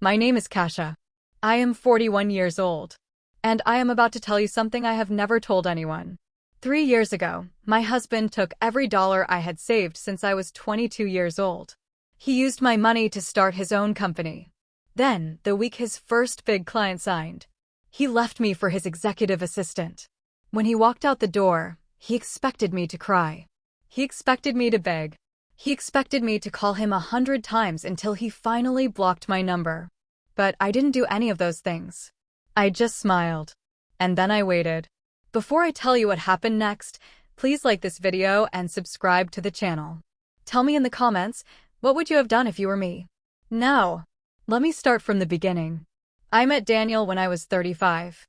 My name is Kasha. I am 41 years old. And I am about to tell you something I have never told anyone. 3 years ago, my husband took every dollar I had saved since I was 22 years old. He used my money to start his own company. Then, the week his first big client signed, he left me for his executive assistant. When he walked out the door, he expected me to cry. He expected me to beg. He expected me to call him 100 times until he finally blocked my number. But I didn't do any of those things. I just smiled. And then I waited. Before I tell you what happened next, please like this video and subscribe to the channel. Tell me in the comments, what would you have done if you were me? Now, let me start from the beginning. I met Daniel when I was 35.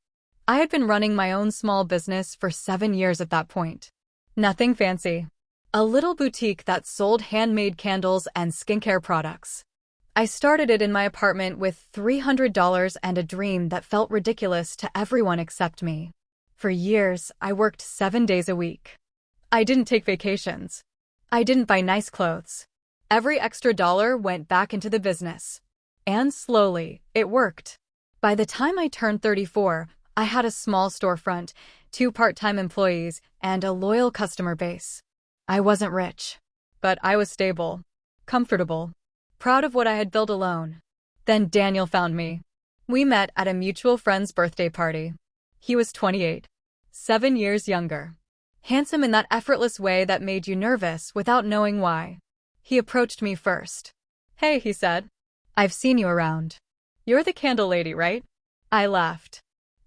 I had been running my own small business for 7 years at that point. Nothing fancy. A little boutique that sold handmade candles and skincare products. I started it in my apartment with $300 and a dream that felt ridiculous to everyone except me. For years, I worked 7 days a week. I didn't take vacations. I didn't buy nice clothes. Every extra dollar went back into the business. And slowly, it worked. By the time I turned 34, I had a small storefront, 2 part-time employees, and a loyal customer base. I wasn't rich, but I was stable, comfortable, proud of what I had built alone. Then Daniel found me. We met at a mutual friend's birthday party. He was 28, 7 years younger. Handsome in that effortless way that made you nervous without knowing why. He approached me first. "Hey," he said. "I've seen you around. You're the candle lady, right?" I laughed.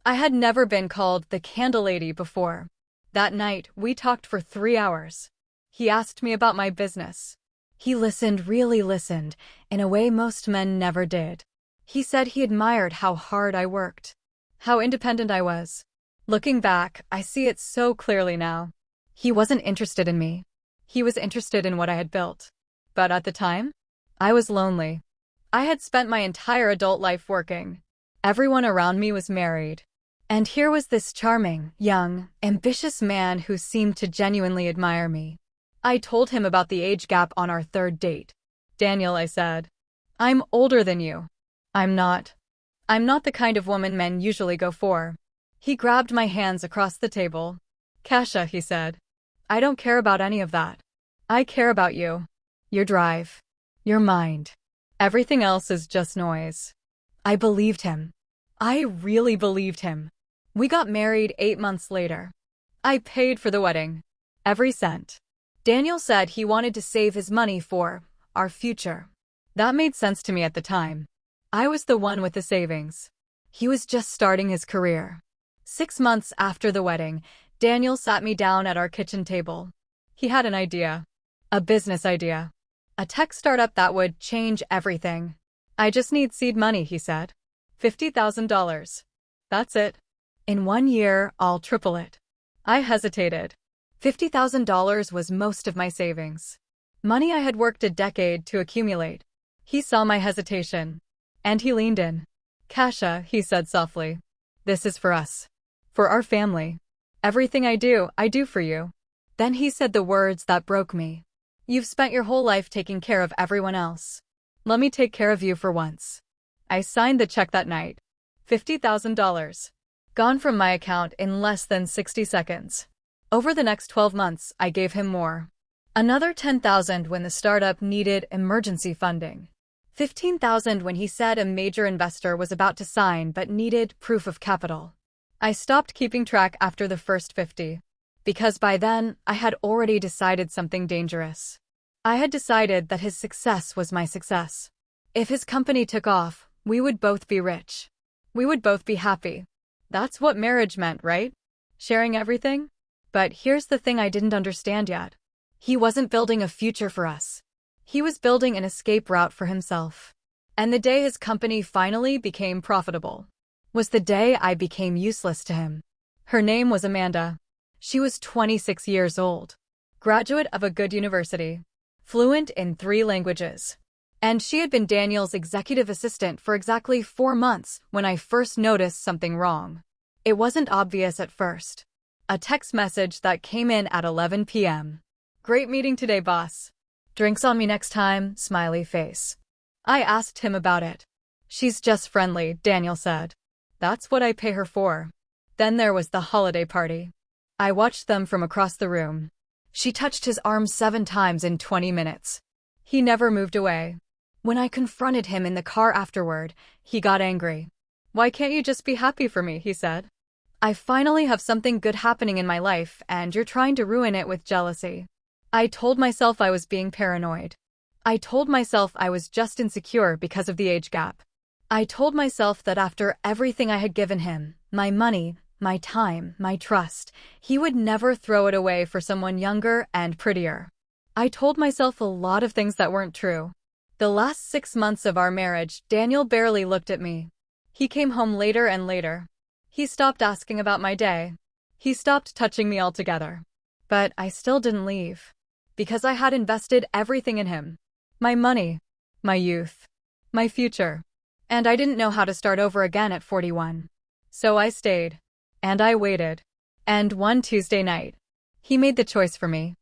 I had never been called the candle lady before. That night, we talked for 3 hours. He asked me about my business. He listened, really listened, in a way most men never did. He said he admired how hard I worked, how independent I was. Looking back, I see it so clearly now. He wasn't interested in me. He was interested in what I had built. But at the time, I was lonely. I had spent my entire adult life working. Everyone around me was married. And here was this charming, young, ambitious man who seemed to genuinely admire me. I told him about the age gap on our 3rd date. "Daniel," I said, "I'm older than you." I'm not the kind of woman men usually go for." He grabbed my hands across the table. "Kasha," he said, "I don't care about any of that. I care about you. Your drive. Your mind. Everything else is just noise." I believed him. I really believed him. We got married 8 months later. I paid for the wedding. Every cent. Daniel said he wanted to save his money for our future. That made sense to me at the time. I was the one with the savings. He was just starting his career. 6 months after the wedding, Daniel sat me down at our kitchen table. He had an idea. A business idea. A tech startup that would change everything. "I just need seed money," he said. $50,000. That's it. In 1 year, I'll triple it. I hesitated. $50,000 was most of my savings. Money I had worked a decade to accumulate. He saw my hesitation. And he leaned in. "Kasha," he said softly. "This is for us. For our family. Everything I do for you." Then he said the words that broke me. "You've spent your whole life taking care of everyone else. Let me take care of you for once." I signed the check that night. $50,000. Gone from my account in less than 60 seconds. Over the next 12 months, I gave him more. Another $10,000 when the startup needed emergency funding. $15,000 when he said a major investor was about to sign but needed proof of capital. I stopped keeping track after the first 50. Because by then, I had already decided something dangerous. I had decided that his success was my success. If his company took off, we would both be rich. We would both be happy. That's what marriage meant, right? Sharing everything? But here's the thing I didn't understand yet. He wasn't building a future for us. He was building an escape route for himself. And the day his company finally became profitable was the day I became useless to him. Her name was Amanda. She was 26 years old, graduate of a good university, fluent in 3 languages. And she had been Daniel's executive assistant for exactly 4 months when I first noticed something wrong. It wasn't obvious at first. A text message that came in at 11 p.m. "Great meeting today, boss. Drinks on me next time, smiley face." I asked him about it. She's just friendly, Daniel said. That's what I pay her for. Then there was the holiday party. I watched them from across the room. She touched his arm 7 times in 20 minutes. He never moved away. When I confronted him in the car afterward, he got angry. Why can't you just be happy for me, he said. I finally have something good happening in my life, and you're trying to ruin it with jealousy. I told myself I was being paranoid. I told myself I was just insecure because of the age gap. I told myself that after everything I had given him, my money, my time, my trust, he would never throw it away for someone younger and prettier. I told myself a lot of things that weren't true. The last 6 months of our marriage, Daniel barely looked at me. He came home later and later. He stopped asking about my day. He stopped touching me altogether. But I still didn't leave. Because I had invested everything in him. My money, my youth, my future. And I didn't know how to start over again at 41. So I stayed. And I waited. And one Tuesday night, he made the choice for me.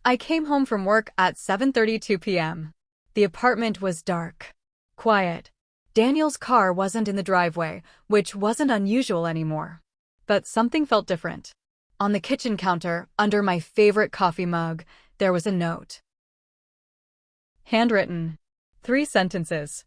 I came home from work at 7:32 p.m. The apartment was dark. Quiet. Daniel's car wasn't in the driveway, which wasn't unusual anymore. But something felt different. On the kitchen counter, under my favorite coffee mug, there was a note. Handwritten. 3 sentences.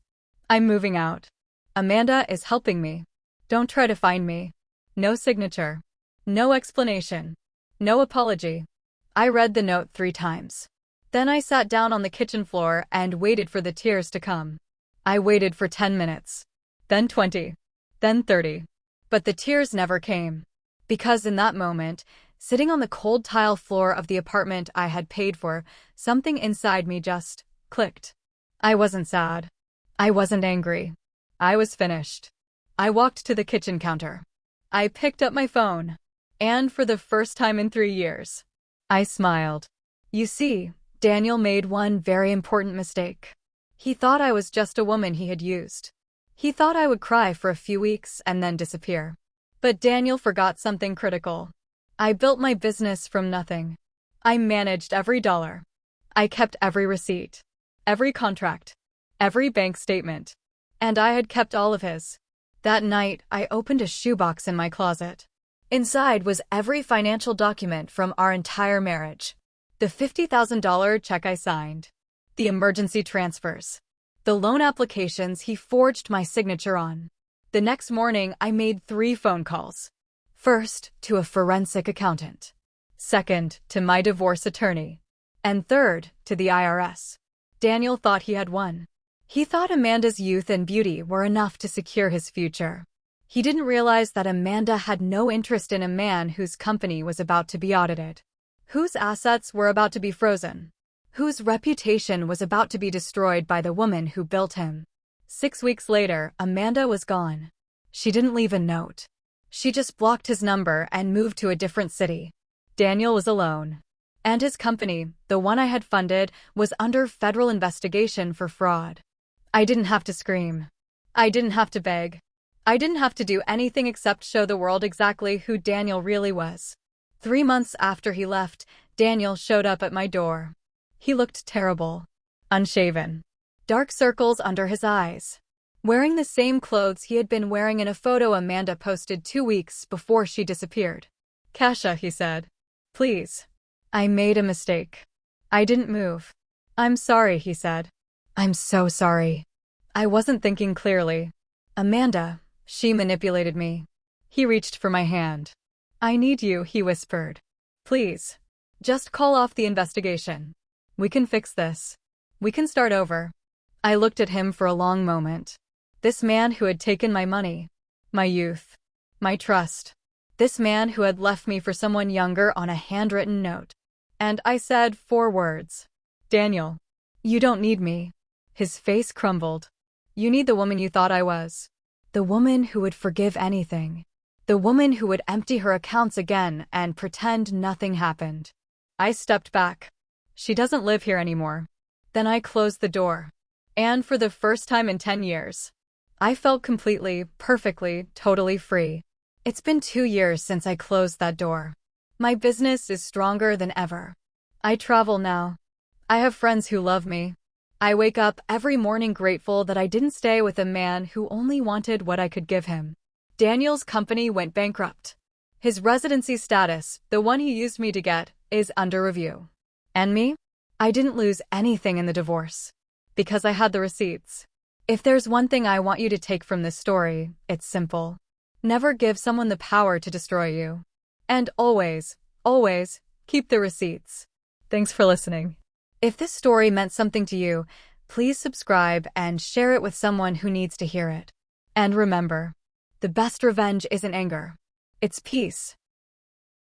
I'm moving out. Amanda is helping me. Don't try to find me. No signature. No explanation. No apology. I read the note 3 times. Then I sat down on the kitchen floor and waited for the tears to come. I waited for 10 minutes. Then 20. Then 30. But the tears never came. Because in that moment, sitting on the cold tile floor of the apartment I had paid for, something inside me just clicked. I wasn't sad. I wasn't angry. I was finished. I walked to the kitchen counter. I picked up my phone. And for the first time in 3 years, I smiled. You see, Daniel made one very important mistake. He thought I was just a woman he had used. He thought I would cry for a few weeks and then disappear. But Daniel forgot something critical. I built my business from nothing. I managed every dollar. I kept every receipt, every contract, every bank statement. And I had kept all of his. That night, I opened a shoebox in my closet. Inside was every financial document from our entire marriage. The $50,000 check I signed. The emergency transfers. The loan applications he forged my signature on. The next morning, I made 3 phone calls. First, to a forensic accountant. Second, to my divorce attorney. And third, to the IRS. Daniel thought he had won. He thought Amanda's youth and beauty were enough to secure his future. He didn't realize that Amanda had no interest in a man whose company was about to be audited, whose assets were about to be frozen, whose reputation was about to be destroyed by the woman who built him. 6 weeks later, Amanda was gone. She didn't leave a note. She just blocked his number and moved to a different city. Daniel was alone. And his company, the one I had funded, was under federal investigation for fraud. I didn't have to scream. I didn't have to beg. I didn't have to do anything except show the world exactly who Daniel really was. 3 months after he left, Daniel showed up at my door. He looked terrible. Unshaven. Dark circles under his eyes. Wearing the same clothes he had been wearing in a photo Amanda posted 2 weeks before she disappeared. Kasha, he said. Please. I made a mistake. I didn't move. I'm sorry, he said. I'm so sorry. I wasn't thinking clearly. Amanda, she manipulated me. He reached for my hand. I need you, he whispered. Please. Just call off the investigation. We can fix this. We can start over. I looked at him for a long moment. This man who had taken my money, my youth, my trust. This man who had left me for someone younger on a handwritten note. And I said 4 words. Daniel, you don't need me. His face crumbled. You need the woman you thought I was. The woman who would forgive anything. The woman who would empty her accounts again and pretend nothing happened. I stepped back. She doesn't live here anymore. Then I closed the door. And for the first time in 10 years, I felt completely, perfectly, totally free. It's been 2 years since I closed that door. My business is stronger than ever. I travel now. I have friends who love me. I wake up every morning grateful that I didn't stay with a man who only wanted what I could give him. Daniel's company went bankrupt. His residency status, the one he used me to get, is under review. And me? I didn't lose anything in the divorce. Because I had the receipts. If there's one thing I want you to take from this story, it's simple. Never give someone the power to destroy you. And always, always, keep the receipts. Thanks for listening. If this story meant something to you, please subscribe and share it with someone who needs to hear it. And remember, the best revenge isn't anger. It's peace.